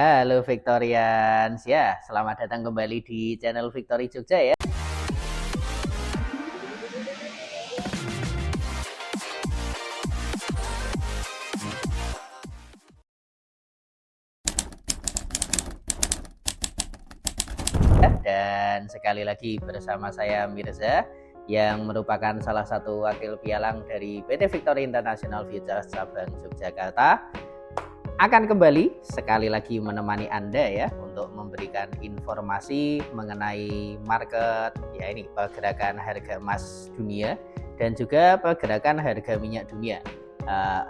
Halo Victorians, ya selamat datang kembali di channel Victory Jogja ya. Dan sekali lagi bersama saya Mirza yang merupakan salah satu wakil pialang dari PT Victory International Futures Cabang Yogyakarta, akan kembali sekali lagi menemani Anda ya untuk memberikan informasi mengenai market, ya ini pergerakan harga emas dunia dan juga pergerakan harga minyak dunia,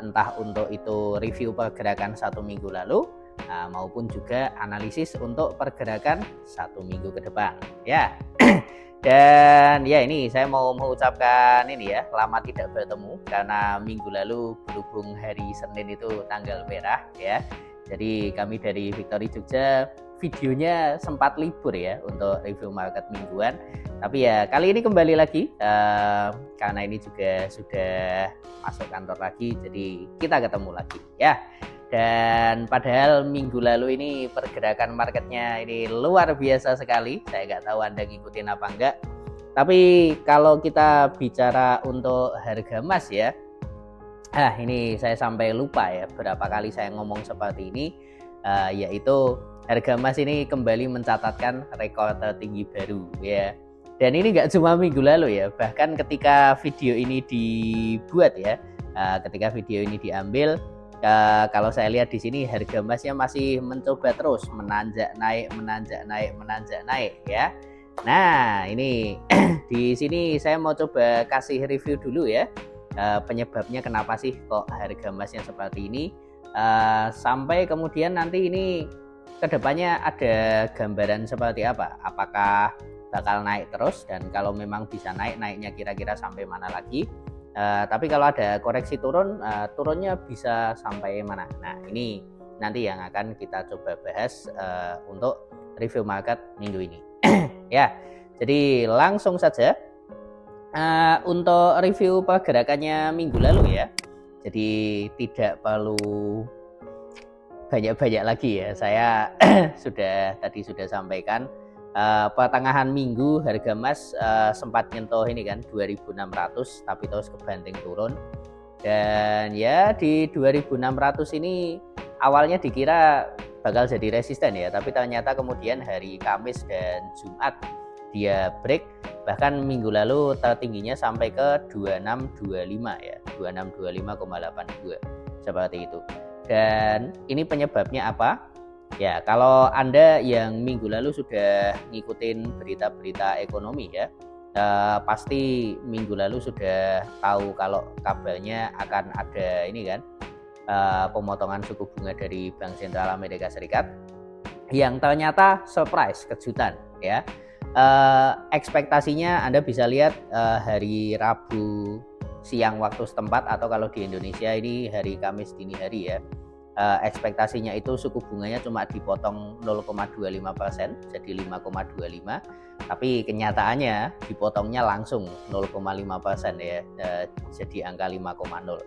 entah untuk itu review pergerakan satu minggu lalu maupun juga analisis untuk pergerakan satu minggu ke depan ya. Dan ya ini saya mau mengucapkan ini ya, lama tidak bertemu karena minggu lalu berhubung hari Senin itu tanggal merah ya. Jadi kami dari Victory Jogja videonya sempat libur ya untuk review market mingguan. Tapi ya kali ini kembali lagi karena ini juga sudah masuk kantor lagi, jadi kita ketemu lagi ya. Dan padahal minggu lalu ini pergerakan marketnya ini luar biasa sekali. Saya nggak tahu Anda ngikutin apa enggak. Tapi kalau kita bicara untuk harga emas ya, ini saya sampai lupa ya berapa kali saya ngomong seperti ini, yaitu harga emas ini kembali mencatatkan rekor tertinggi baru ya. Dan ini nggak cuma minggu lalu ya, bahkan ketika video ini dibuat ya, ketika video ini diambil, kalau saya lihat di sini harga emasnya masih mencoba terus menanjak naik ya. Nah ini di sini saya mau coba kasih review dulu ya, penyebabnya kenapa sih kok harga emasnya seperti ini, sampai kemudian nanti ini kedepannya ada gambaran seperti apa, apakah bakal naik terus, dan kalau memang bisa naiknya kira-kira sampai mana lagi. Tapi kalau ada koreksi turunnya bisa sampai mana? Nah ini nanti yang akan kita coba bahas untuk review market minggu ini. Ya, jadi langsung saja untuk review pergerakannya minggu lalu ya. Jadi tidak perlu banyak-banyak lagi ya. Saya tadi sudah sampaikan. Pertengahan minggu harga emas sempat nyentuh ini kan 2.600, tapi terus kebanting turun. Dan ya di 2.600 ini awalnya dikira bakal jadi resisten ya, tapi ternyata kemudian hari Kamis dan Jumat dia break, bahkan minggu lalu tertingginya sampai ke 2625 ya, 2625,82 seperti itu. Dan ini penyebabnya apa? Ya, kalau Anda yang minggu lalu sudah ngikutin berita-berita ekonomi ya, pasti minggu lalu sudah tahu kalau kabarnya akan ada ini kan, pemotongan suku bunga dari Bank Sentral Amerika Serikat yang ternyata surprise, kejutan ya. Ekspektasinya Anda bisa lihat hari Rabu siang waktu setempat, atau kalau di Indonesia ini hari Kamis dini hari ya. Ekspektasinya itu suku bunganya cuma dipotong 0,25%, jadi 5,25, tapi kenyataannya dipotongnya langsung 0,5% ya, jadi angka 5,0.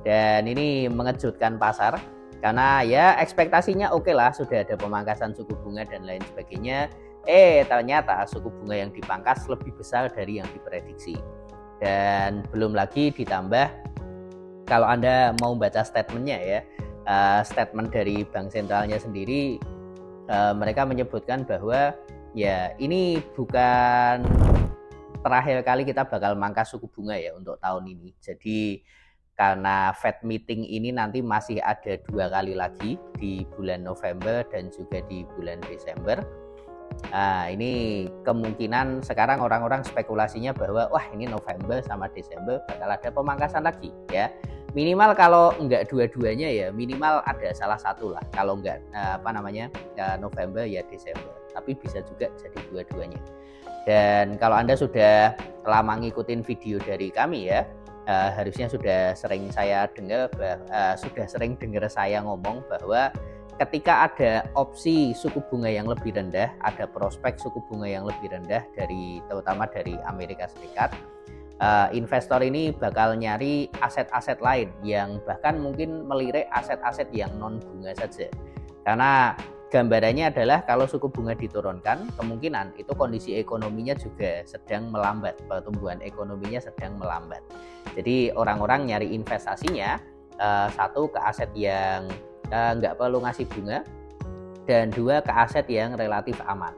Dan ini mengejutkan pasar karena ya ekspektasinya oke lah, sudah ada pemangkasan suku bunga dan lain sebagainya. Ternyata suku bunga yang dipangkas lebih besar dari yang diprediksi. Dan belum lagi ditambah kalau Anda mau baca statementnya ya, statement dari bank sentralnya sendiri, mereka menyebutkan bahwa ya ini bukan terakhir kali kita bakal mangkas suku bunga ya untuk tahun ini. Jadi karena Fed meeting ini nanti masih ada 2 kali lagi di bulan November dan juga di bulan Desember. Ini kemungkinan sekarang orang-orang spekulasinya bahwa wah ini November sama Desember bakal ada pemangkasan lagi ya. Minimal kalau enggak dua-duanya ya minimal ada salah satu lah, kalau enggak November ya Desember, tapi bisa juga jadi dua-duanya. Dan kalau Anda sudah lama ngikutin video dari kami ya, harusnya sudah sering dengar saya ngomong bahwa ketika ada opsi suku bunga yang lebih rendah, ada prospek suku bunga yang lebih rendah terutama dari Amerika Serikat, investor ini bakal nyari aset-aset lain yang bahkan mungkin melirik aset-aset yang non bunga saja. Karena gambarannya adalah kalau suku bunga diturunkan, kemungkinan itu kondisi ekonominya juga sedang melambat, pertumbuhan ekonominya sedang melambat. Jadi orang-orang nyari investasinya satu ke aset yang nggak perlu ngasih bunga, dan dua ke aset yang relatif aman,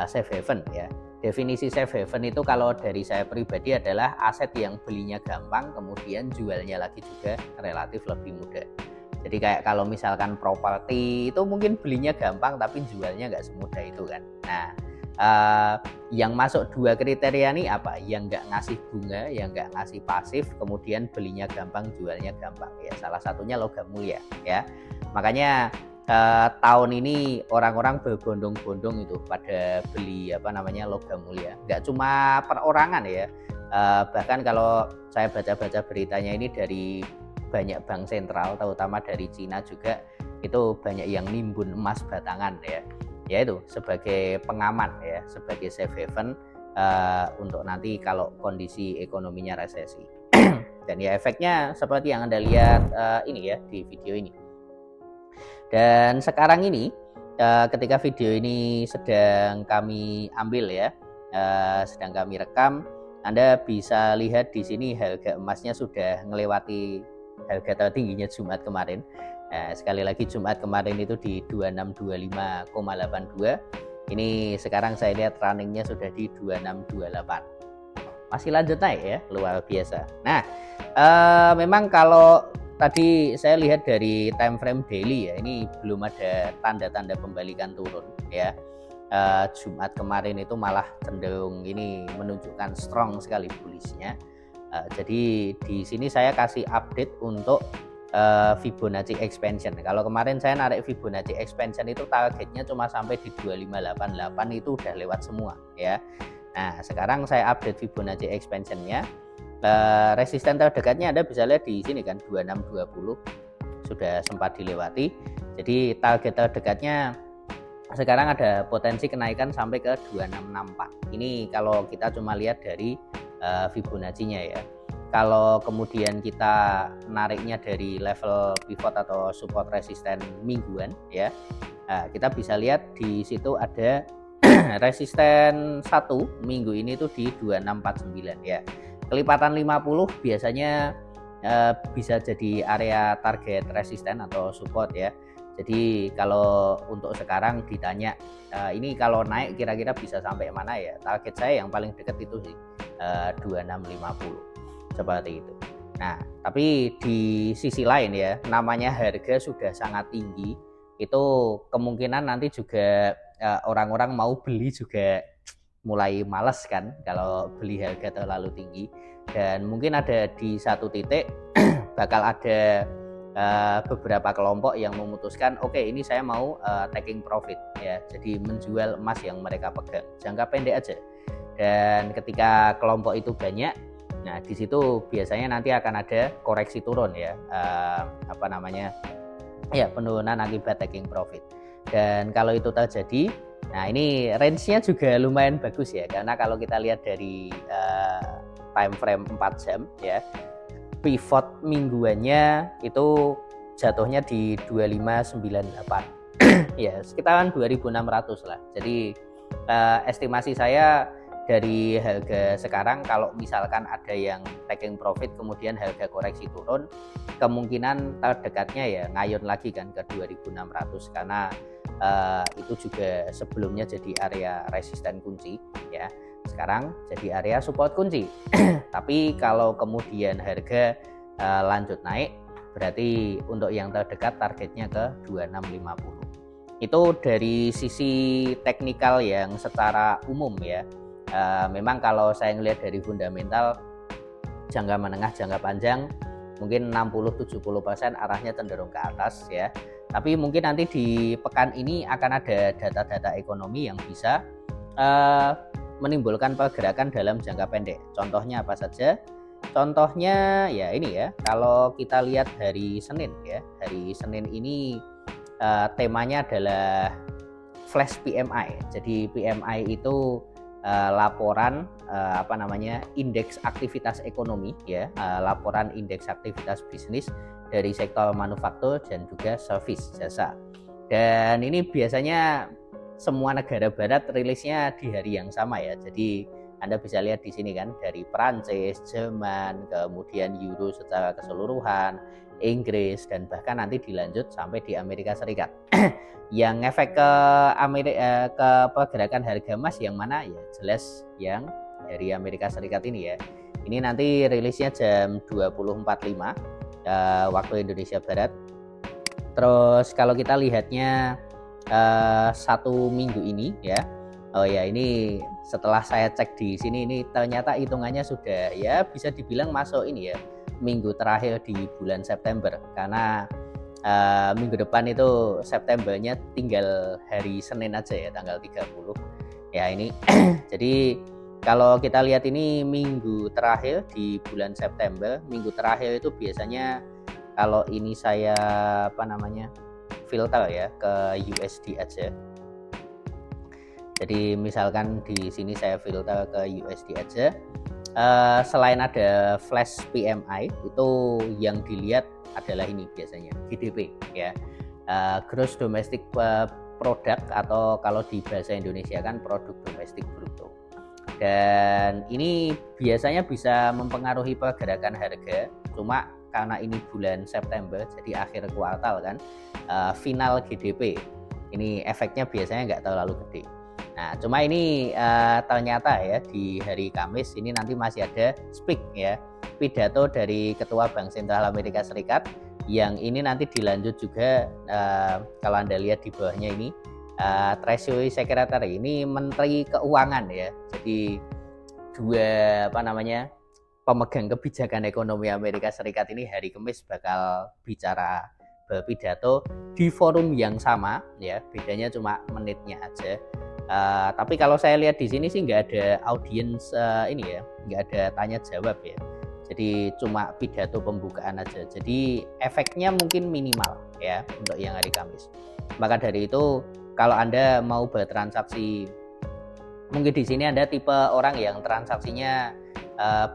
safe haven ya. Definisi safe haven itu kalau dari saya pribadi adalah aset yang belinya gampang, kemudian jualnya lagi juga relatif lebih mudah. Jadi kayak kalau misalkan properti itu mungkin belinya gampang tapi jualnya nggak semudah itu kan. Nah, yang masuk dua kriteria ini apa? Yang nggak ngasih bunga, yang nggak ngasih pasif, kemudian belinya gampang, jualnya gampang. Ya salah satunya logam mulia ya. Makanya tahun ini orang-orang berbondong-bondong itu pada beli logam mulia. Nggak cuma perorangan ya. Bahkan kalau saya baca-baca beritanya ini dari banyak bank sentral, terutama dari Cina juga, itu banyak yang nimbun emas batangan ya, yaitu sebagai pengaman ya, sebagai safe haven untuk nanti kalau kondisi ekonominya resesi. Dan ya efeknya seperti yang Anda lihat ini ya di video ini. Dan sekarang ini ketika video ini sedang kami ambil ya, sedang kami rekam, Anda bisa lihat di sini harga emasnya sudah melewati harga tertingginya Jumat kemarin. Nah, sekali lagi Jumat kemarin itu di 2625,82. Ini sekarang saya lihat runningnya sudah di 2628. Masih lanjut naik ya, luar biasa. Nah, memang kalau tadi saya lihat dari time frame daily ya, ini belum ada tanda-tanda pembalikan turun ya. Jumat kemarin itu malah cenderung ini menunjukkan strong sekali bullishnya. Jadi di sini saya kasih update untuk Fibonacci expansion. Kalau kemarin saya narik Fibonacci expansion itu targetnya cuma sampai di 2588, itu udah lewat semua ya. Nah sekarang saya update Fibonacci expansionnya. Resisten terdekatnya Anda bisa lihat di sini kan 2620 sudah sempat dilewati. Jadi target terdekatnya sekarang ada potensi kenaikan sampai ke 2664. Ini kalau kita cuma lihat dari Fibonacci-nya ya. Kalau kemudian kita nariknya dari level pivot atau support resisten mingguan ya, kita bisa lihat di situ ada resisten 1 minggu ini tuh di 2649 ya. Kelipatan 50 biasanya bisa jadi area target resisten atau support ya. Jadi kalau untuk sekarang ditanya ini kalau naik kira-kira bisa sampai mana ya, target saya yang paling dekat itu sih 2650 seperti itu. Nah tapi di sisi lain ya, namanya harga sudah sangat tinggi, itu kemungkinan nanti juga orang-orang mau beli juga mulai males kan kalau beli harga terlalu tinggi. Dan mungkin ada di satu titik bakal ada beberapa kelompok yang memutuskan oke, ini saya mau taking profit ya, jadi menjual emas yang mereka pegang jangka pendek aja. Dan ketika kelompok itu banyak, nah di situ biasanya nanti akan ada koreksi turun ya, penurunan akibat taking profit. Dan kalau itu terjadi, nah ini range-nya juga lumayan bagus ya, karena kalau kita lihat dari time frame 4 jam ya, pivot mingguannya itu jatuhnya di 2598 ya, sekitaran 2600 lah. Jadi estimasi saya dari harga sekarang, kalau misalkan ada yang taking profit kemudian harga koreksi turun, kemungkinan terdekatnya ya ngayun lagi kan ke 2600, karena itu juga sebelumnya jadi area resisten kunci ya, sekarang jadi area support kunci. Tapi kalau kemudian harga lanjut naik, berarti untuk yang terdekat targetnya ke 2650. Itu dari sisi teknikal yang secara umum ya. Memang kalau saya ngelihat dari fundamental jangka menengah, jangka panjang mungkin 60-70% arahnya cenderung ke atas ya. Tapi mungkin nanti di pekan ini akan ada data-data ekonomi yang bisa menimbulkan pergerakan dalam jangka pendek. Contohnya apa saja? Contohnya ya ini ya, kalau kita lihat hari Senin ya, hari Senin ini temanya adalah flash PMI. Jadi PMI itu laporan indeks aktivitas ekonomi ya, laporan indeks aktivitas bisnis dari sektor manufaktur dan juga service jasa. Dan ini biasanya semua negara barat rilisnya di hari yang sama ya. Jadi Anda bisa lihat di sini kan, dari Prancis, Jerman, kemudian Euro secara keseluruhan, Inggris, dan bahkan nanti dilanjut sampai di Amerika Serikat. Yang efek ke ke pergerakan harga emas yang mana ya, jelas yang dari Amerika Serikat ini ya. Ini nanti rilisnya jam 20.45 waktu Indonesia Barat. Terus kalau kita lihatnya satu minggu ini ya, oh ya, ini setelah saya cek di sini, ini ternyata hitungannya sudah ya bisa dibilang masuk ini ya, minggu terakhir di bulan September, karena minggu depan itu Septembernya tinggal hari Senin aja ya, tanggal 30 ya ini. Jadi kalau kita lihat ini minggu terakhir di bulan September, minggu terakhir itu biasanya kalau ini saya filter ya ke USD aja. Jadi misalkan di sini saya filter ke USD aja. Selain ada flash PMI, itu yang dilihat adalah ini biasanya GDP ya, Gross Domestic Product, atau kalau di bahasa Indonesia kan produk domestik bruto. Dan ini biasanya bisa mempengaruhi pergerakan harga, cuma karena ini bulan September jadi akhir kuartal kan, final GDP ini efeknya biasanya nggak terlalu gede. Nah cuma ini ternyata ya di hari Kamis ini nanti masih ada speak ya, pidato dari Ketua Bank Sentral Amerika Serikat, yang ini nanti dilanjut juga kalau Anda lihat di bawahnya ini Treasury Secretary, ini Menteri Keuangan ya. Jadi dua pemegang kebijakan ekonomi Amerika Serikat ini hari Kamis bakal bicara, berpidato di forum yang sama ya, bedanya cuma menitnya aja. Tapi kalau saya lihat di sini sih nggak ada audience ini ya, nggak ada tanya jawab ya. Jadi cuma pidato pembukaan aja. Jadi efeknya mungkin minimal ya untuk yang hari Kamis. Maka dari itu kalau Anda mau bertransaksi, mungkin di sini Anda tipe orang yang transaksinya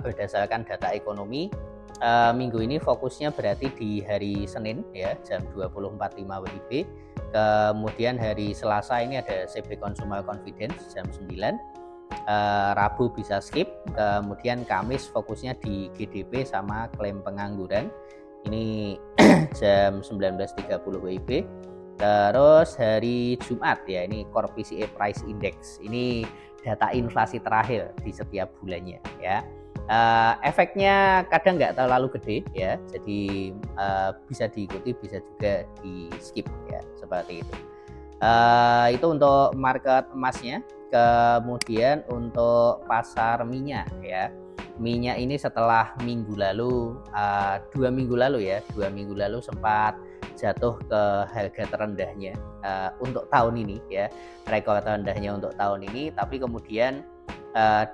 berdasarkan data ekonomi, minggu ini fokusnya berarti di hari Senin ya, jam 20.45 WIB. Kemudian hari Selasa ini ada CB Consumer Confidence jam 9. Rabu bisa skip. Kemudian Kamis fokusnya di GDP sama klaim pengangguran, ini jam 19.30 WIB. Terus hari Jumat ya, ini Core PCE Price Index, ini data inflasi terakhir di setiap bulannya ya. Efeknya kadang nggak terlalu gede ya, jadi bisa diikuti, bisa juga di skip ya, seperti itu. Itu untuk market emasnya. Kemudian untuk pasar minyak ya, minyak ini setelah minggu lalu, 2 minggu lalu sempat jatuh ke harga terendahnya untuk tahun ini ya, rekor terendahnya untuk tahun ini. Tapi kemudian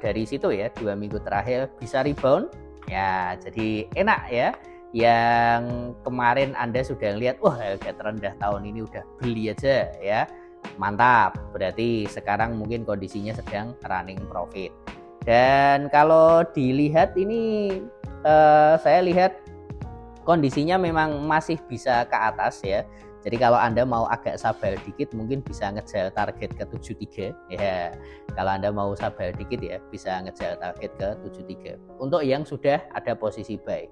dari situ ya, 2 minggu terakhir bisa rebound ya, jadi enak ya. Yang kemarin Anda sudah lihat, wah harga terendah tahun ini udah beli aja ya, mantap, berarti sekarang mungkin kondisinya sedang running profit. Dan kalau dilihat ini saya lihat kondisinya memang masih bisa ke atas ya. Jadi kalau Anda mau agak sabar dikit mungkin bisa ngejar target ke 73 ya. Kalau Anda mau sabar dikit ya bisa ngejar target ke 73 untuk yang sudah ada posisi buy.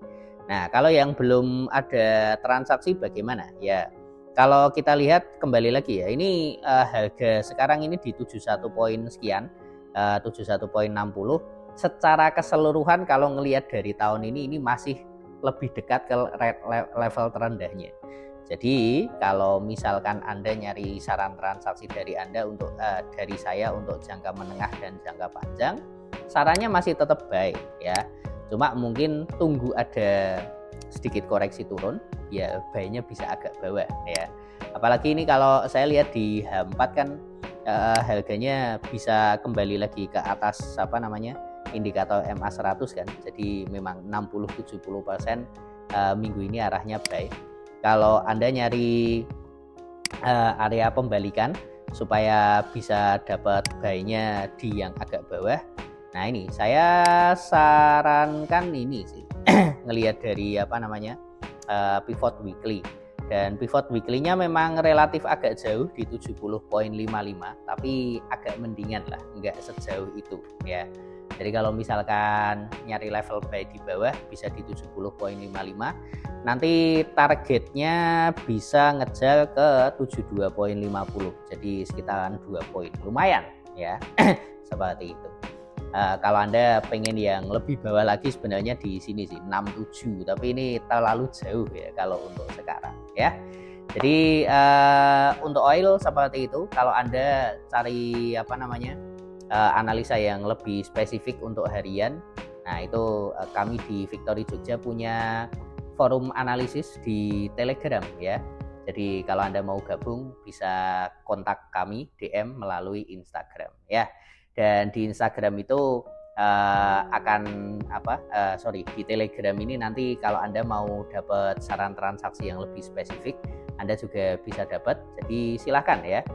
Nah kalau yang belum ada transaksi bagaimana ya? Kalau kita lihat kembali lagi ya, ini harga sekarang ini di 71 poin sekian, 71.60. Secara keseluruhan kalau ngelihat dari tahun ini masih lebih dekat ke level terendahnya. Jadi kalau misalkan Anda nyari saran transaksi dari Anda untuk dari saya untuk jangka menengah dan jangka panjang, sarannya masih tetap buy ya. Cuma mungkin tunggu ada sedikit koreksi turun ya, buy-nya bisa agak bawah ya. Apalagi ini kalau saya lihat di H4 kan harganya bisa kembali lagi ke atas indikator MA100 kan. Jadi memang 60-70% minggu ini arahnya buy. Kalau Anda nyari area pembalikan supaya bisa dapat buy-nya di yang agak bawah, nah ini saya sarankan ini sih ngelihat dari pivot weekly. Dan pivot weekly-nya memang relatif agak jauh di 70.55, tapi agak mendingan lah, nggak sejauh itu ya. Jadi kalau misalkan nyari level buy di bawah bisa di 70.55, nanti targetnya bisa ngejar ke 72.50, jadi sekitaran 2 poin, lumayan ya. Seperti itu. Kalau Anda pengen yang lebih bawah lagi sebenarnya di sini sih 67, tapi ini terlalu jauh ya kalau untuk sekarang ya. Jadi untuk oil seperti itu. Kalau Anda cari analisa yang lebih spesifik untuk harian, nah itu kami di Victory Jogja punya forum analisis di Telegram ya. Jadi kalau Anda mau gabung bisa kontak kami DM melalui Instagram ya. Dan di Instagram itu di Telegram ini nanti kalau Anda mau dapat saran transaksi yang lebih spesifik, Anda juga bisa dapat. Jadi silakan ya,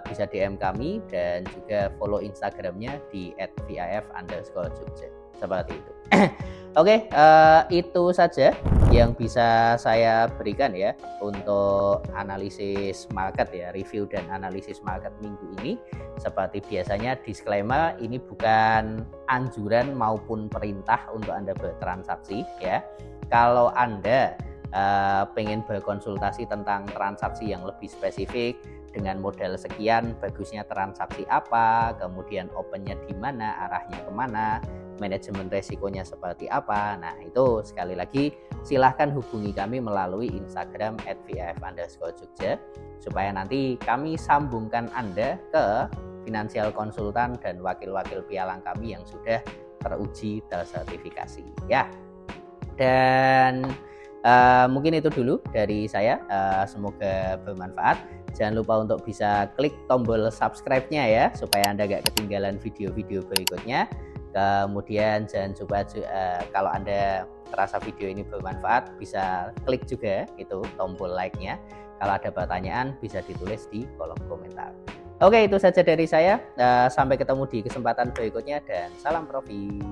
bisa DM kami dan juga follow Instagramnya di @vif_jogja seperti itu. Oke, itu saja yang bisa saya berikan ya untuk analisis market ya, review dan analisis market minggu ini. Seperti biasanya disclaimer, ini bukan anjuran maupun perintah untuk Anda bertransaksi ya. Kalau Anda pengen berkonsultasi tentang transaksi yang lebih spesifik dengan modal sekian, bagusnya transaksi apa, kemudian opennya di mana, arahnya kemana, manajemen resikonya seperti apa. Nah itu sekali lagi silahkan hubungi kami melalui Instagram @vif_jogja supaya nanti kami sambungkan Anda ke finansial konsultan dan wakil-wakil pialang kami yang sudah teruji tersertifikasi ya. Dan mungkin itu dulu dari saya, semoga bermanfaat. Jangan lupa untuk bisa klik tombol subscribe-nya ya supaya Anda gak ketinggalan video-video berikutnya. Kemudian jangan lupa kalau Anda terasa video ini bermanfaat bisa klik juga itu tombol like-nya. Kalau ada pertanyaan bisa ditulis di kolom komentar. Oke, itu saja dari saya. Sampai ketemu di kesempatan berikutnya dan salam profit.